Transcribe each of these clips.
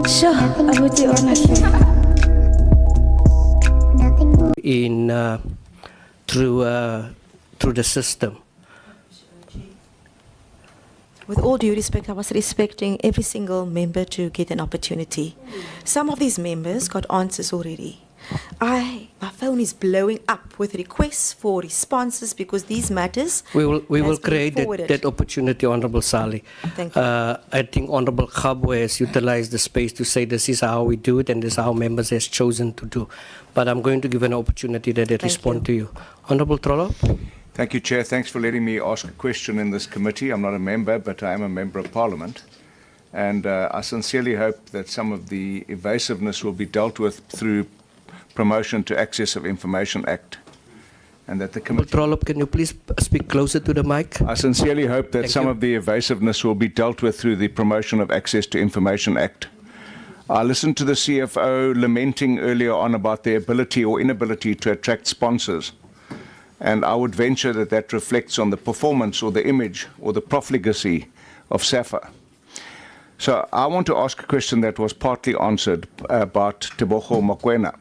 Sure, I would be honest. In through the system. With all due respect, I was expecting every single member to get an opportunity. Some of these members got answers already. My phone is blowing up with requests for responses because these matters. We will has been create forwarded. that opportunity, Honourable Sali. Thank you. I think Honourable Khabwe has utilised the space to say this is how we do it and this is how members has chosen to do. But I'm going to give an opportunity that they respond to you. Honourable Trollip. Thank you, Chair. Thanks for letting me ask a question in this committee. I'm not a member, but I am a member of Parliament. And I sincerely hope that some of the evasiveness will be dealt with through Promotion to Access of Information Act. And that the committee... Trollip, can you please speak closer to the mic? I sincerely hope that some of the evasiveness will be dealt with through the Promotion of Access to Information Act. I listened to the CFO lamenting earlier on about their ability or inability to attract sponsors. And I would venture that that reflects on the performance or the image or the profligacy of Safa. So I want to ask a question that was partly answered about Teboho Mokoena.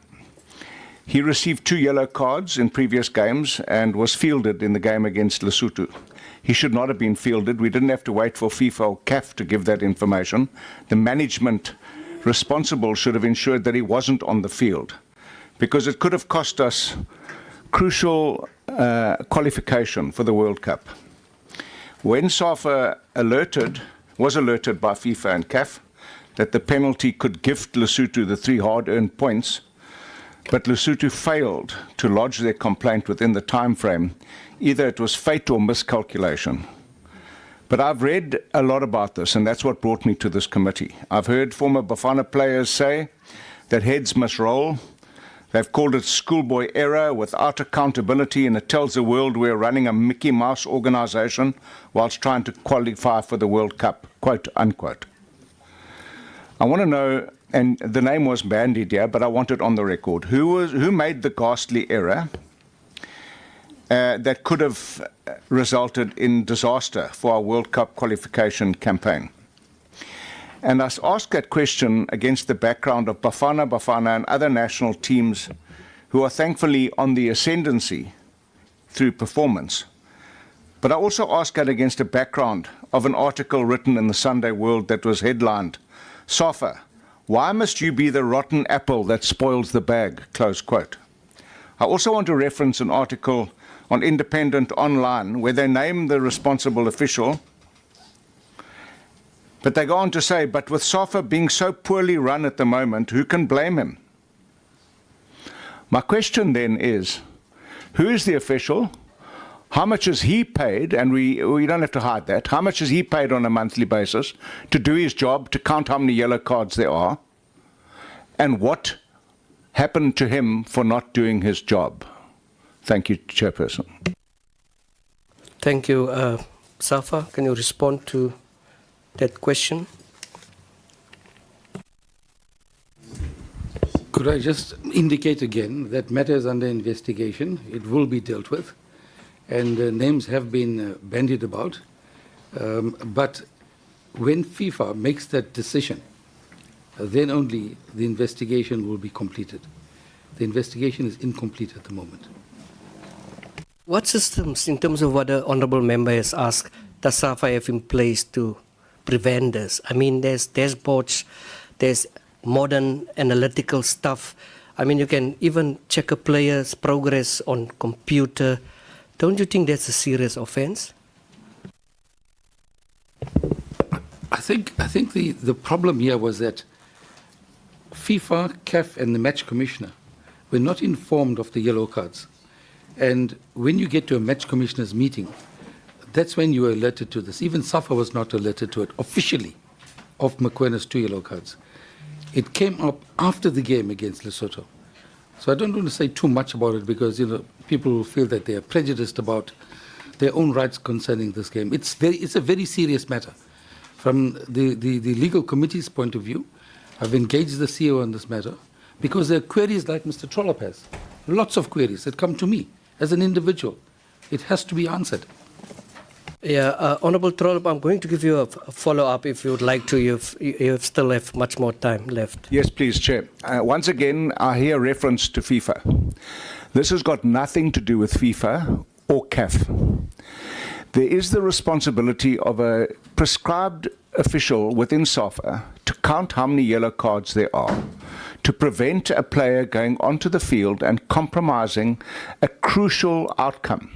He received 2 yellow cards in previous games and was fielded in the game against Lesotho. He should not have been fielded. We didn't have to wait for FIFA or CAF to give that information. The management responsible should have ensured that he wasn't on the field, because it could have cost us crucial qualification for the World Cup. When Safa was alerted by FIFA and CAF that the penalty could gift Lesotho the 3 hard-earned points, but Lesotho failed to lodge their complaint within the time frame, either it was fate or miscalculation. But I've read a lot about this, and that's what brought me to this committee. I've heard former Bafana players say that heads must roll. They've called it schoolboy error without accountability, and it tells the world we're running a Mickey Mouse organization whilst trying to qualify for the World Cup, quote unquote. I want to know, and the name was bandied here, but I want it on the record. Who made the ghastly error that could have resulted in disaster for our World Cup qualification campaign? And I ask that question against the background of Bafana and other national teams who are thankfully on the ascendancy through performance. But I also ask that against the background of an article written in the Sunday World that was headlined, Safa, why must you be the rotten apple that spoils the bag, close quote. I also want to reference an article on Independent Online where they name the responsible official, but they go on to say, but with Safa being so poorly run at the moment, who can blame him? My question then is, who is the official? How much is he paid? And we don't have to hide that. How much is he paid on a monthly basis to do his job, to count how many yellow cards there are? And what happened to him for not doing his job? Thank you, Chairperson. Thank you. Safa, can you respond to that question? Could I just indicate again that matter is under investigation. It will be dealt with. And names have been bandied about. But when FIFA makes that decision, then only the investigation will be completed. The investigation is incomplete at the moment. What systems, in terms of what the Honourable Member has asked, does Safa have in place to prevent this? I mean, there's dashboards, there's modern analytical stuff. I mean, you can even check a player's progress on computer. Don't you think that's a serious offence? I think the problem here was that FIFA, CAF and the match commissioner were not informed of the yellow cards. And when you get to a match commissioner's meeting, that's when you are alerted to this. Even Safa was not alerted to it officially of Mokoena's 2 yellow cards. It came up after the game against Lesotho. So I don't want to say too much about it because, people will feel that they are prejudiced about their own rights concerning this game. It's a very serious matter. From the legal committee's point of view, I've engaged the CEO on this matter because there are queries like Mr. Trollip has. Lots of queries that come to me as an individual. It has to be answered. Yeah, Honorable Trollip, I'm going to give you a follow-up if you would like to. You still have much more time left. Yes, please, Chair. Once again, I hear reference to FIFA. This has got nothing to do with FIFA or CAF. There is the responsibility of a prescribed official within Safa to count how many yellow cards there are, to prevent a player going onto the field and compromising a crucial outcome.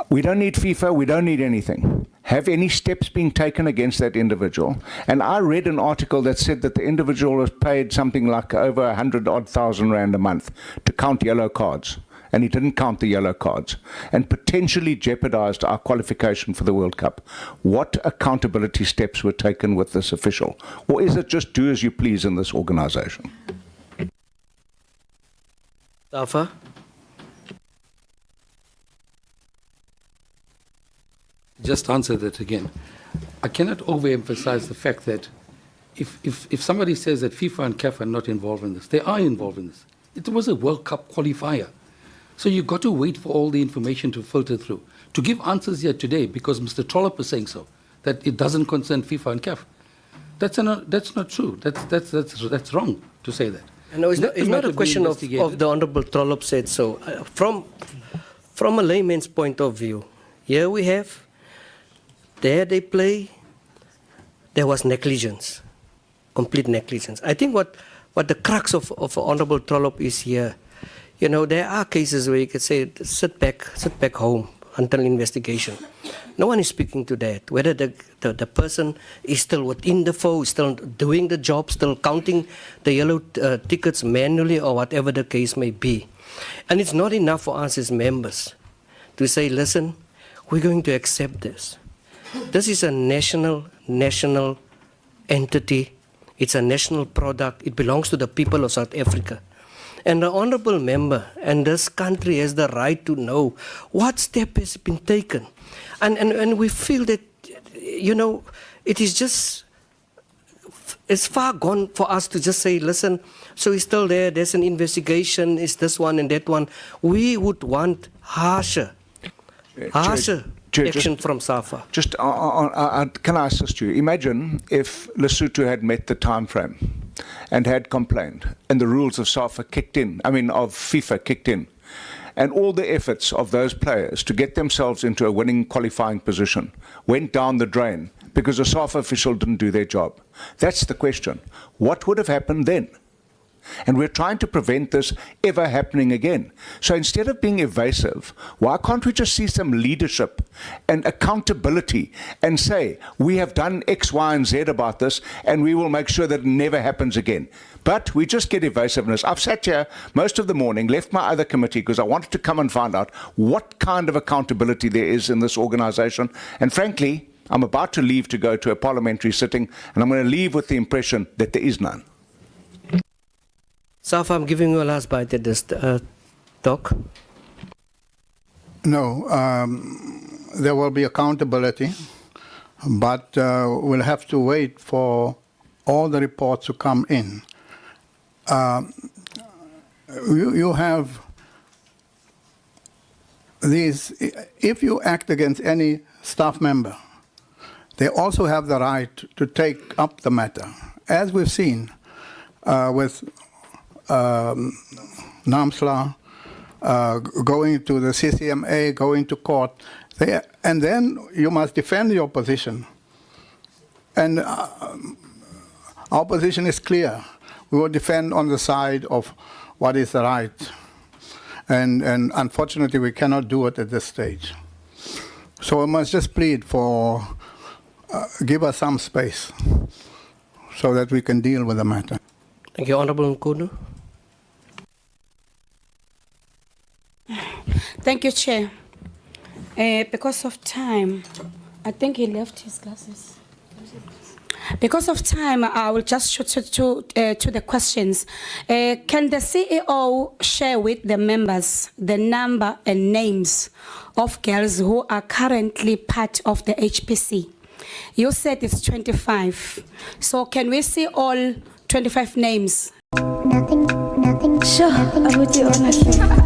We don't need FIFA, we don't need anything. Have any steps been taken against that individual? And I read an article that said that the individual was paid something like over 100,000 rand a month to count yellow cards. And he didn't count the yellow cards and potentially jeopardized our qualification for the World Cup. What accountability steps were taken with this official? Or is it just do as you please in this organization? Safa? Just answer that again. I cannot overemphasize the fact that if somebody says that FIFA and CAF are not involved in this, they are involved in this. It was a World Cup qualifier. So you've got to wait for all the information to filter through. To give answers here today, because Mr. Trollip is saying so, that it doesn't concern FIFA and CAF, that's not true. That's wrong to say that. No, it's not a question of the Honorable Trollip said so. From a layman's point of view, here we have, there they play, there was negligence, complete negligence. I think what the crux of Honorable Trollip is here, you know, there are cases where you could say, sit back home until investigation. No one is speaking to that. Whether the person is still within the fold, still doing the job, still counting the yellow tickets manually or whatever the case may be. And it's not enough for us as members to say, listen, we're going to accept this. This is a national entity. It's a national product. It belongs to the people of South Africa. And the honorable member and this country has the right to know what step has been taken. And we feel that, you know, it is just, it's far gone for us to just say, listen, so it's still there, there's an investigation, it's this one and that one. We would want harsher action from Safa. Just, can I assist you? Imagine if Lesotho had met the time frame and had complained, and the rules of Safa kicked in, of FIFA kicked in, and all the efforts of those players to get themselves into a winning qualifying position went down the drain because a Safa official didn't do their job. That's the question. What would have happened then? And we're trying to prevent this ever happening again. So instead of being evasive, why can't we just see some leadership and accountability and say, we have done X, Y, and Z about this, and we will make sure that it never happens again. But we just get evasiveness. I've sat here most of the morning, left my other committee because I wanted to come and find out what kind of accountability there is in this organization. And frankly, I'm about to leave to go to a parliamentary sitting, and I'm going to leave with the impression that there is none. Safa, I'm giving you a last bite at this talk. No, there will be accountability, but we'll have to wait for all the reports to come in. You have these, if you act against any staff member, they also have the right to take up the matter. As we've seen with Namsla, going to the CCMA, going to court, and then you must defend your position. And our position is clear. We will defend on the side of what is right. And unfortunately, we cannot do it at this stage. So we must just plead for, give us some space so that we can deal with the matter. Thank you, Honorable Nkono. Thank you, Chair. Because of time, I think he left his glasses. Because of time, I will just shoot to the questions. Can the CEO share with the members the number and names of girls who are currently part of the HPC? You said it's 25. So can we see all 25 names? Nothing. Sure, I would do ownership.